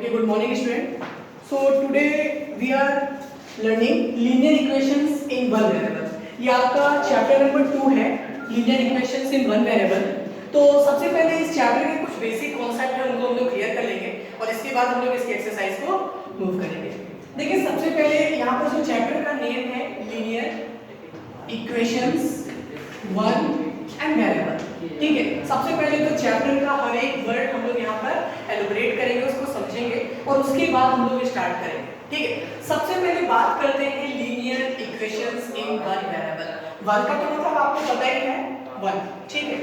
Okay, good morning student. So today we are learning linear equations in one variable. ये आपका chapter number 2 है, linear equations in one variable. तो सबसे पहले इस चैप्टर के कुछ बेसिक कॉन्सेप्ट है उनको हम लोग क्लियर कर लेंगे और इसके बाद हम लोग इसकी एक्सरसाइज को मूव करेंगे. देखिए सबसे पहले यहाँ पर जो चैप्टर का नेम है linear equations one and variable. ठीक है, सबसे पहले तो चैप्टर का हर एक वर्ड हम लोग यहाँ पर एलोबरेट करेंगे, उसको समझेंगे और उसके बाद हम लोग स्टार्ट करेंगे. ठीक है, सबसे पहले बात करते हैं linear equations in one variable. One का तो मतलब आपको पता ही है, वन. ठीक है,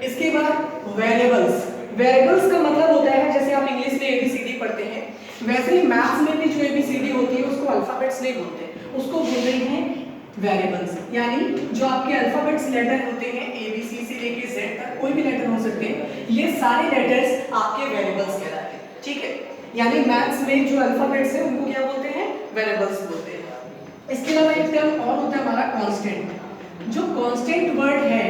इसके बाद वेरिएबल्स. वेरिएबल्स का मतलब होता है जैसे आप इंग्लिश में एबीसीडी पढ़ते हैं वैसे ही मैथ्स में भी जो एबीसीडी होती है उसको अल्फाबेट्स नहीं बोलते, उसको बोलते हैं वेरिएबल्स. यानी जो आपके अल्फाबेट्स लेटर होते हैं ए बी सी से लेके जेड तक कोई भी लेटर हो सकते हैं, ये सारे लेटर्स आपके वेरिएबल्स कहलाते हैं. ठीक है, यानी मैथ्स में जो अल्फाबेट्स हैं उनको क्या बोलते हैं, वेरिएबल्स बोलते हैं. इसके अलावा एक टर्म और होता है हमारा कांस्टेंट. जो कांस्टेंट वर्ड है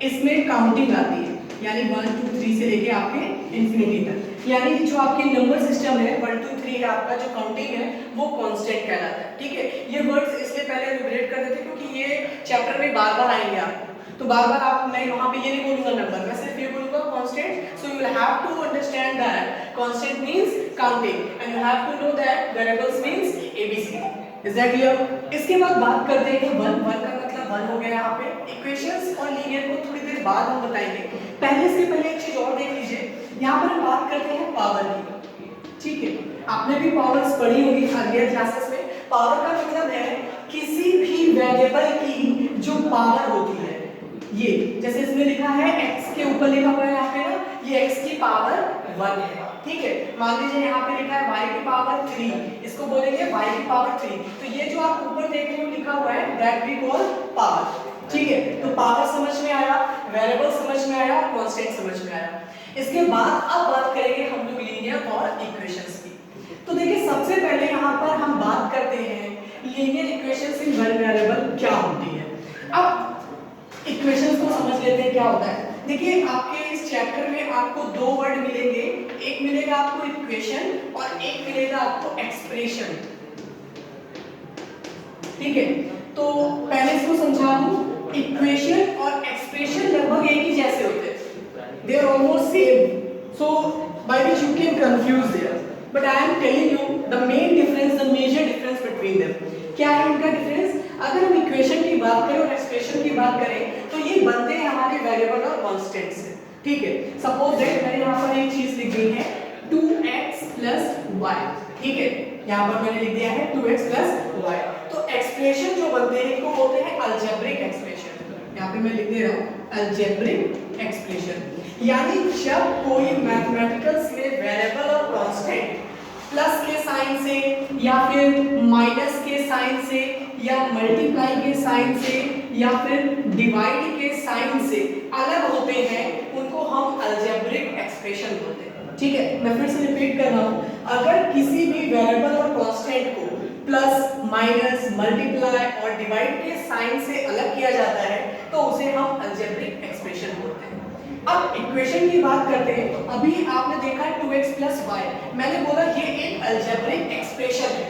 इसमें काउंटिंग आती है, यानी 1 2 3 से लेके आपके इंफिनिटी तक. यानी जो आपके नंबर सिस्टम है 1 2 3 है, आपका जो काउंटिंग है वो कांस्टेंट कहलाता है. ठीक है, ये वर्ड्स इसलिए पहले रिलेट कर देते हैं क्योंकि ये चैप्टर में बार-बार आएंगे आपको, तो बार-बार आप मैं वहां पे ये नहीं बोलूंगा नंबर, मैं सिर्फ ये बोलूंगा constant. So you will have to understand that constant means counting and you have to know that variables means A B C. Is that clear? इसके बाद बात करते हैं कि वन का मतलब वन हो गया यहाँ पे. इक्वेशंस और लीनियर को थोड़ी देर बाद हम बताएंगे. पहले से पहले एक चीज और देख लीजिए, यहाँ पर हम बात करते हैं पावर की. ठीक है, आपने भी पावर्स पढ़ी होगी अर्लियर क्लासेस में. पावर का मतलब है किसी भी वेरिएबल की जो पावर होती है. ये जैसे इसमें लिखा है x के ऊपर लिखा हुआ है यहाँ पे ना, ये x की पावर 1 है. ठीक है, मान लीजिए यहाँ पे लिखा है y की पावर 3, इसको बोलेंगे y की पावर 3. तो ये जो आप ऊपर देख रहे हो लिखा हुआ है दैट वी कॉल पावर. ठीक है, तो पावर समझ में आया, वेरिएबल समझ में आया, कांस्टेंट समझ में आया. इसके बाद अब बात करेंगे हम लोग लीनियर और इक्वेशंस की. तो देखिए सबसे पहले यहाँ पर हम बात करते हैं linear equations in one variable क्या होती है. अब इक्वेशंस को समझ लेते हैं क्या होता है. देखिए आपके इस चैप्टर में आपको दो वर्ड मिलेंगे, एक मिलेगा आपको इक्वेशन और एक मिलेगा आपको एक्सप्रेशन. ठीक है, तो पहले इसको समझा दूं. इक्वेशन और एक्सप्रेशन लगभग एक ही जैसे होते हैं, they are almost same, so by which you can confuse there. But I am telling you the main difference, the major difference between them. क्या है इनका डिफरेंस? अगर हम इक्वेशन की बात करें और एक्सप्रेशन की बात करें तो ये बनते हैं हमारे वेरिएबल और कांस्टेंट से. ठीक है, सपोज दैट मैंने यहाँ पर एक चीज लिख दी है 2x + y. ठीक है, यहाँ पर मैंने लिख दिया है 2x + y. तो एक्सप्रेशन जो बनते हैं इनको बोलते हैं अलजेब्रिक एक्सप्रेशन. यहाँ पे मैं लिख दे रहा हूँ अलजेब्रिक एक्सप्रेशन. यानी जब कोई मैथमेटिकल्स में वेरिएबल और कांस्टेंट प्लस के साइन से या फिर माइनस के साइन से या मल्टीप्लाई के साइन से या फिर डिवाइड के साइन से अलग होते हैं उनको हम अलजेब्रिक एक्सप्रेशन बोलते हैं. ठीक है, मैं फिर से रिपीट कर रहा हूं. अगर किसी भी वेरिएबल और कांस्टेंट को प्लस माइनस मल्टीप्लाई और डिवाइड के साइन से अलग किया जाता है तो उसे हम अलजेब्रिक एक्सप्रेशन बोलते हैं. अब इक्वेशन की बात करते हैं. अभी आपने देखा 2x + y, मैंने बोला ये एक अलजेब्रिक एक्सप्रेशन है.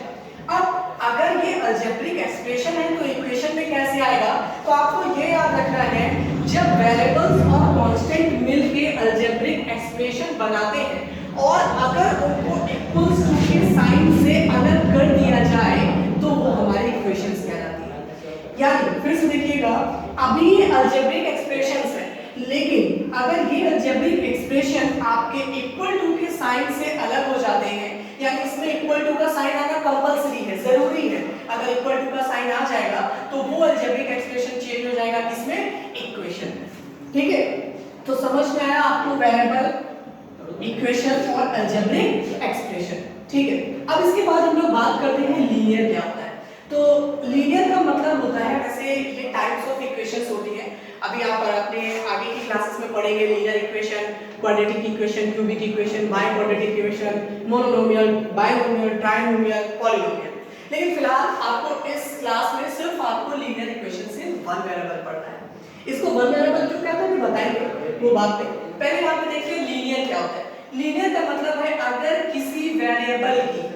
अब अगर ये अलजेब्रिक एक्सप्रेशन है तो इक्वेशन में कैसे आएगा, तो आपको ये याद रखना है जब वेरिएबल्स और कांस्टेंट मिलके अलजेब्रिक एक्सप्रेशन बनाते हैं और अगर उनको इक्वल्स टू के साइन से अलग कर दिया जाए तो वो हमारी इक्वेशंस कहलाती है. यानी फिर से देखिएगा, अभी ये अलजेब्रिक एक्सप्रेशंस है लेकिन अगर ये अलजेब्रिक एक्सप्रेशन आपके इक्वल टू के साइन से अलग हो जाते हैं, यानी इसमें इक्वल टू का साइन आना कंपलसरी है, जरूरी है. अगर इक्वल टू का साइन आ जाएगा तो वो अलजेब्रिक एक्सप्रेशन चेंज हो जाएगा किसमें, इक्वेशन में. ठीक है, तो समझ में आया आपको वेरिएबल, इक्वेशन और अलजेब्रिक एक्सप्रेशन. ठीक है, अब इसके बाद हम लोग बात करते हैं लीनियर क्या होता है. तो लीनियर का मतलब होता है, वैसे ये टाइप्स ऑफ इक्वेशंस होती हैं. अभी आप अपने आगे की क्लासेस में पढ़ेंगे linear equation, quadratic equation, cubic equation, by quadratic equation, monomial, binomial, trinomial, polynomial. लेकिन फिलहाल आपको इस क्लास में सिर्फ आपको लीनियर इक्वेशन से वन वेरिएबल पढ़ना है. इसको वन वेरिएबल क्यों कहते हैं बताएंगे वो बात पे. पहले यहाँ पे देखिए लीनियर क्या होता है. लीनियर का मतलब है अगर किसी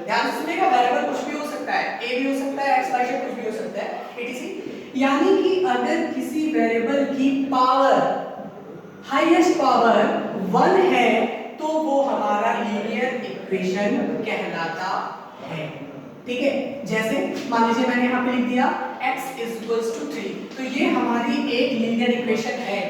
ध्यान से सुनिएगा, वेरिएबल कुछ भी हो सकता है, a भी हो सकता है, x y z कुछ भी हो सकता है, etc। यानी कि अगर किसी वेरिएबल की पावर, हाईएस्ट पावर 1 है तो वो हमारा लीनियर इक्वेशन कहलाता है। ठीक है, जैसे मान लीजिए मैंने यहाँ पे लिख दिया x = 3, तो ये हमारी एक लीनियर इक्वेशन है।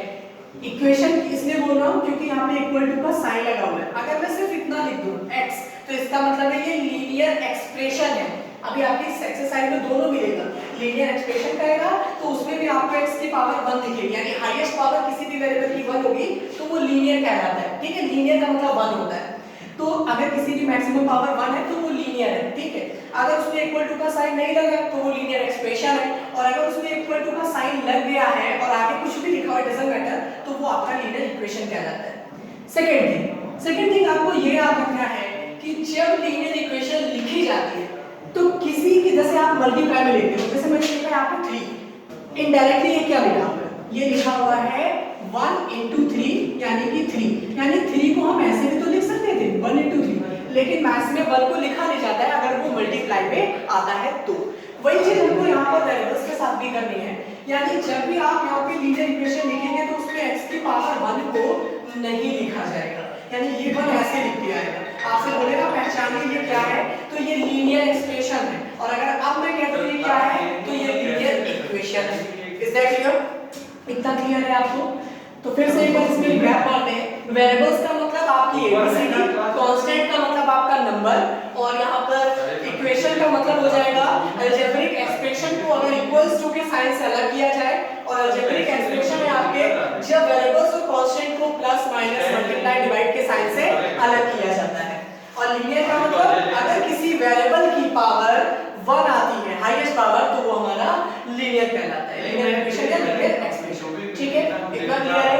इक्वेशन इसलिए बोल रहा हूँ क्योंकि यहाँ पे इक्वल टू का साइन लगा हुआ है। अगर मैं सिर्फ इतना लिख दूँ x, तो इसका मतलब है ये लीनियर एक्सप्रेशन है। अभी आपकी इस एक्सरसाइज में दोनों मिलेगा, लीनियर एक्सप्रेशन कहेगा तो उसमें भी आपको x की पावर 1 दिखेगी, यानी हाईएस्ट पावर किसी भी वेरिएबल की 1 होगी तो वो लीनियर कहलाता है। ठीक है, लीनियर का मतलब 1 होता है। तो अगर किसी की मैक्सिमम पावर 1 है तो वो लीनियर है। ठीक है, अगर उसमें इक्वल टू का साइन नहीं लगा तो वो लीनियर एक्सप्रेशन है, और अगर उसमें इक्वल टू का साइन लग गया है और आगे कुछ भी लिखा हुआ है, डजंट मैटर, तो वो आपका लीनियर इक्वेशन कहलाता है। सेकंड थिंग आपको ये याद रखना है कि जब लीनियर इक्वेशन लिखी जाती है तो किसी की, जैसे आप मल्टीप्लाई में लिखते हो, जैसे मैंने लिखा है यहाँ पे 3, इनडायरेक्टली ये क्या लिखा हुआ है, ये लिखा हुआ है 1 × 3 यानी कि 3, यानी 3 को हम ऐसे भी तो लिख सकते थे 1 × 3, लेकिन मैथ्स में 1 को लिखा नहीं जाता है अगर वो मल्टीप्लाई में आता है तो। वही चीज हमको यहाँ पर वेरिएबल्स के साथ भी करनी है, यानी जब भी आप यहाँ पे लीनियर इक्वेशन लिखेंगे तो उसमें x की पावर 1 को नहीं लिखा जाएगा, यानी ये 1 ऐसे लिख दिया है। आपसे बोलेगा पहचानिए ये क्या है, तो ये लीनियर एक्सप्रेशन है, और अगर अब मैं कहता हूँ ये क्या है तो ये लीनियर इक्वेशन है। Is that clear? इतना क्लियर है आपको? तो फिर से एक बार इसमें गैप मारते हैं। वेरिएबल्स का मतलब आपकी एबीसीडी, कांस्टेंट का मतलब आपका नंबर, और यहाँ पर इक्वेशन का मतलब हो जाएगा अलजेब्रिक एक्सप्रेशन को अगर इक्वल्स टू के साइन से अलग किया जाए, और अलजेब्रिक एक्सप्रेशन में आपके जब वेरिएबल्स और कांस्टेंट को प्लस माइनस मल्टीप्लाई डिवाइड के साइन से अलग किया जाता है। और लीनियर का मतलब अगर किसी वेरिएबल की पावर 1 आती है, हाईएस्ट पावर, तो वो हमारा लीनियर कहलाता है, लीनियर इक्वेशन या लीनियर एक्सप्रेशन। ठीक है, इतना क्लियर है?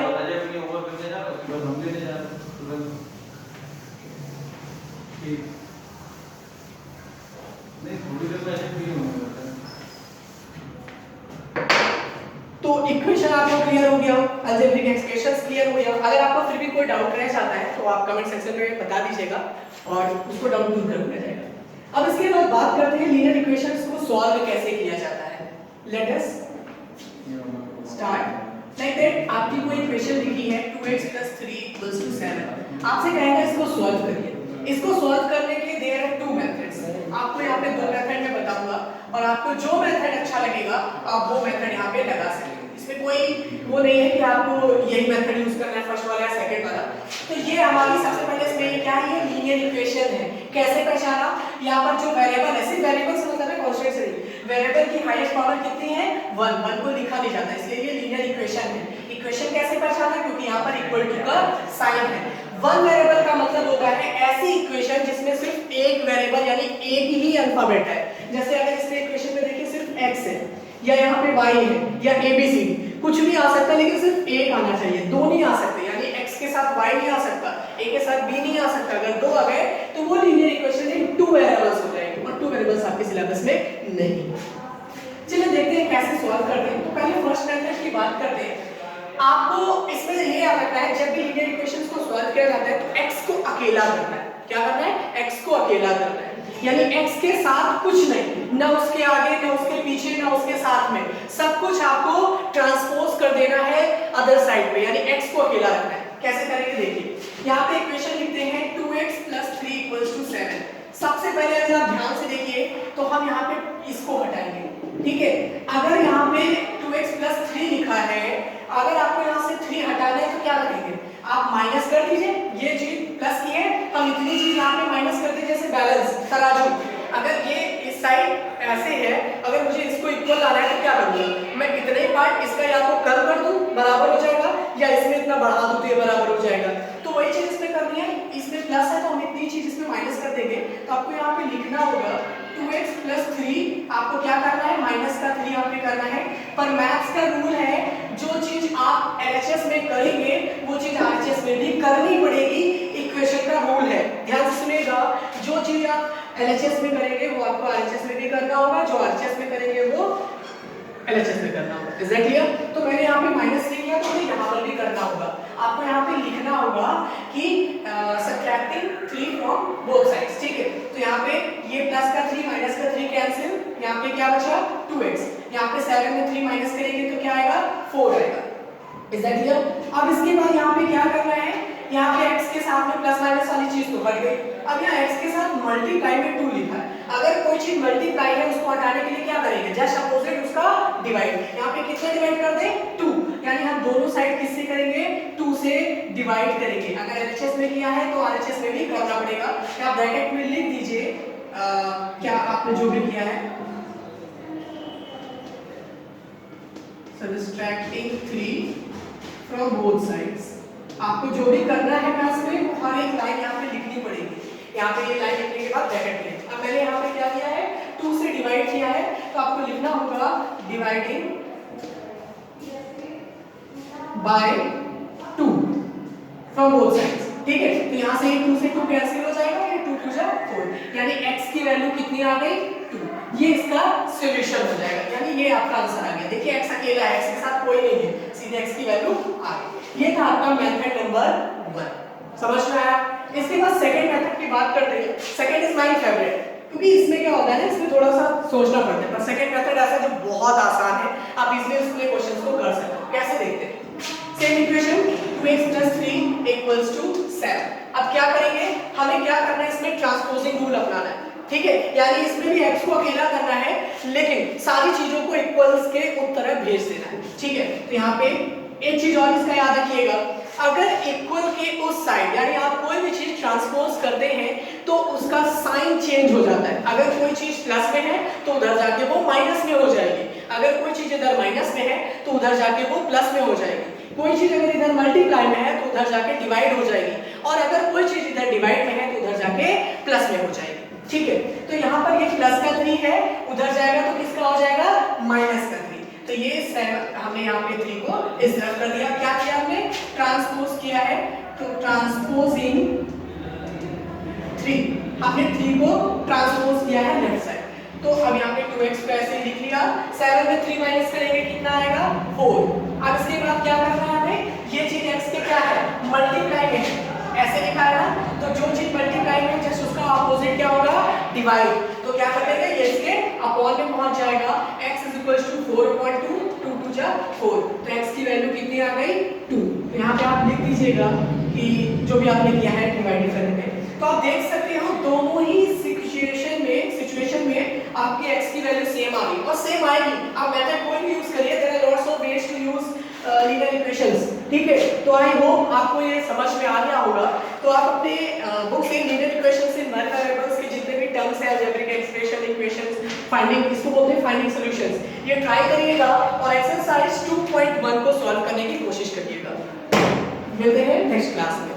तो इक्वेशन आपको क्लियर हो गया, अलजेब्रिक एक्सप्रेशंस क्लियर हो गया। अगर आपको फिर भी कोई डाउट रह जाता है तो आप कमेंट सेक्शन में बता दीजिएगा और उसको डाउट दूर कर दिया जाएगा। अब इसके बाद बात करते हैं लीनियर इक्वेशंस को सॉल्व कैसे किया जाता है। Let us start like that. आपकी कोई इक्वेशन लिखी है 2x + 3 = 7, आपसे कहेगा इसको सॉल्व करिए। इसको सॉल्व करने के देयर आर 2 मेथड्स। आपको यहाँ पे 2 मेथड में बताऊंगा, और आपको जो मेथड अच्छा लगेगा आप वो मेथड यहाँ पे लगा सकते हो। इसमें कोई वो नहीं है कि आपको यही मेथड यूज करना है, फर्स्ट वाला या सेकंड वाला। तो ये हमारी सबसे पहले इसमें क्या है, ये लीनियर इक्वेशन है। कैसे पहचाना? यहाँ पर जो वेरिएबल है, सिर्फ वेरिएबल से मतलब है कांस्टेंट से नहीं, वेरिएबल की हाईएस्ट पावर कितनी है 1 को लिखा नहीं जाता, इसलिए ये लीनियर इक्वेशन है। इक्वेशन कैसे पहचाना? क्योंकि यहाँ पर इक्वल टू का साइन है। 1 वेरिएबल का मतलब होता है ऐसी इक्वेशन जिसमें सिर्फ एक वेरिएबल यानी एक ही अल्फाबेट है। जैसे अगर इसमें इक्वेशन में देखिए सिर्फ x है, या यहाँ पे y है, या abc, कुछ भी आ सकता है लेकिन सिर्फ एक आना चाहिए, 2 नहीं आ सकते, यानी x के साथ y नहीं आ सकता, a के साथ b नहीं आ सकता। अगर 2 आ गए तो वो लीनियर इक्वेशन में 2 वेरिएबल्स हो जाएंगे, और 2 वेरिएबल्स आपके सिलेबस में नहीं। चलिए देखते हैं कैसे सॉल्व करते हैं। तो पहले फर्स्ट मेथड की बात करते हैं। आपको इसमें ये याद रखना है जब भी लीनियर इक्वेशंस को सॉल्व किया जाता है तो x को अकेला करना है। क्या करना है? x को अकेला करना है, यानी x के साथ कुछ नहीं, ना उसके आगे, ना उसके पीछे, ना उसके साथ में, सब कुछ आपको ट्रांसपोज कर देना है अदर साइड पे, यानी x को अकेला रखना है। कैसे करेंगे देखिए, यहाँ पे इक्वेशन लिखते हैं 2x + 3 = 7। सबसे पहले अगर आप ध्यान से देखिए तो हम यहाँ पे इसको हटाएंगे। ठीक है, अगर यहाँ पे 2x + 3 लिखा है, अगर आपको यहाँ से 3 हटाना है तो क्या करेंगे? आप माइनस कर दीजिए, ये चीज प्लस की है, हम इतनी चीज यहाँ पे माइनस कर दीजिए, जैसे बैलेंस तराजू। अगर ये इस साइड ऐसे है, अगर मुझे इसको इक्वल लाना है तो क्या करूँगा? मैं इतने पार्ट इसका या तो कम कर दूं बराबर हो जाएगा, या इसमें इतना बढ़ा दूं तो ये बराबर हो जाएगा। तो वही चीज इसमें करनी है, इसमें प्लस है तो हम इतनी चीज इसमें माइनस कर देंगे। तो आपको यहाँ पे लिखना होगा 2x + 3, आपको क्या करना है? माइनस का 3 यहाँ पे करना है। पर मैथ्स का रूल है, जो चीज आप LHS में करेंगे वो चीज RHS में भी करनी पड़ेगी, इक्वेशन का रूल है। ध्यान से सुनिएगा, जो चीज आप LHS में करेंगे वो आपको RHS में भी करना होगा, जो RHS में करेंगे वो LHS में करना होगा। Is that clear? तो मैंने यहाँ पे माइनस लिख लिया तो मुझे यहाँ पर भी करना होगा। आपको यहाँ पे लिखना होगा कि subtracting 3 from both sides। ठीक है, तो यहाँ यहाँ पे ये प्लस का 3 माइनस का 3 कैंसिल, यहाँ पे क्या बचा 2x, यहाँ पे 7 में 3 माइनस करेंगे तो क्या आएगा 4 आएगा। Is that clear? अब इसके बाद यहाँ पे क्या करना है, यहाँ पे x के साथ में प्लस माइनस वाली चीज तो हट गई, अब यहाँ x के साथ मल्टीप्लाई में 2 लिखा है। अगर कोई चीज मल्टीप्लाई है उसको हटाने के लिए क्या करेंगे, जस्ट अपोजिट उसका डिवाइड। यहाँ पे कितने डिवाइड कर दें 2, यानी हम दोनों साइड किससे करेंगे 2 से डिवाइड करेंगे। अगर LHS में किया है तो RHS में भी करना पड़ेगा। आप ब्रैकेट में लिख दीजिए क्या आपने जो भी किया है, सबट्रैक्टिंग 3 फ्रॉम बोथ साइड्स। आपको जो भी करना है मैथ्स में वो हर एक लाइन यहाँ पे लिखनी पड़ेगी। यहाँ पे ये लाइन लिखने के बाद ब्रैकेट में, अब मैंने यहाँ पे क्या किया है 2 से डिवाइड किया है तो आपको लिखना होगा dividing by 2 from both sides. ठीक है, तो यहाँ से ये 2 से 2 कैंसिल हो जाएगा, ये 2 2 जा 4, यानी x की वैल्यू कितनी आ गई 2। ये इसका सॉल्यूशन हो जाएगा, यानी ये आपका आंसर आ गया। देखिए x अकेला है, x के साथ कोई नहीं है, सीधे x की वैल्यू आ गई। ये था आपका मेथड नंबर 1, समझ में आया? इसके बाद सेकंड मेथड की बात करते हैं। सेकंड इज माय फेवरेट, क्योंकि इसमें क्या होता है ना, इसमें थोड़ा सा सोचना पड़ता है, पर सेकंड मेथड ऐसा जो बहुत आसान है, आप इजीली इसमें क्वेश्चंस को कर सकते हो। कैसे देखते हैं, सेम इक्वेशन 2x + 3 = 7। अब क्या करेंगे, हमें क्या करना है, इसमें ट्रांसपोजिंग रूल अपनाना है। ठीक है, यानी इसमें भी x को अकेला करना है लेकिन सारी चीजों को इक्वल्स के उस तरफ भेज देना है। ठीक है, तो यहाँ पे एक चीज और इसका याद रखिएगा, अगर इक्वल के उस साइड यानी आप कोई भी चीज ट्रांसपोज करते हैं तो उसका साइन चेंज हो जाता है। अगर कोई चीज प्लस में है तो उधर जाके वो माइनस में हो जाएगी, अगर कोई चीज इधर माइनस में है तो उधर जाके वो प्लस में हो जाएगी, कोई चीज अगर इधर मल्टीप्लाई में है तो उधर जाके डिवाइड हो जाएगी, और अगर कोई चीज इधर डिवाइड में है तो उधर जाके प्लस में हो जाएगी। ठीक है, तो यहाँ पर ये प्लस का 3 है, उधर जाएगा तो किसका हो जाएगा माइनस का 3। तो ये हमने यहाँ पे 3 को इस तरफ कर दिया। क्या किया हमने, ट्रांसपोज किया है, तो ट्रांसपोजिंग 3, हमने 3 को ट्रांसपोज किया है लेफ्ट साइड। तो अब यहाँ पे 2x को ऐसे लिख लिया, 7 में 3 माइनस करेंगे कितना आएगा 4। अब इसके बाद क्या करना है हमें, ये चीज x के क्या है मल्टीप्लाई में है, ऐसे लिखा है ना, तो जो चीज मल्टीप्लाई में जस्ट उसका ऑपोजिट क्या होगा डिवाइड। तो क्या कर देंगे, ये इसके अपॉन में पहुंच जाएगा, x = 4/2, 2 2 जा 4, तो x की वैल्यू कितनी आ गई 2। तो यहाँ पे आप लिख दीजिएगा कि जो भी आपने किया है डिवाइड करने में। तो आप देख सकते हो दोनों ही सिचुएशन में आपकी x की वैल्यू सेम आ गई और सेम आएगी। आप मेथड कोई भी यूज करिए, there are lots of ways to use linear equations. ठीक है, तो आई होप आपको ये समझ में आ गया होगा। तो आप अपने बुक से linear equations in one variables के जितने भी टर्म्स हैं, अलजेब्रिक एक्सप्रेशन, इक्वेशंस, फाइंडिंग, इसको बोलते हैं फाइंडिंग सॉल्यूशंस, ये ट्राई करिएगा और एक्सरसाइज 2.1 को सॉल्व करने की कोशिश करिएगा। मिलते हैं नेक्स्ट क्लास में।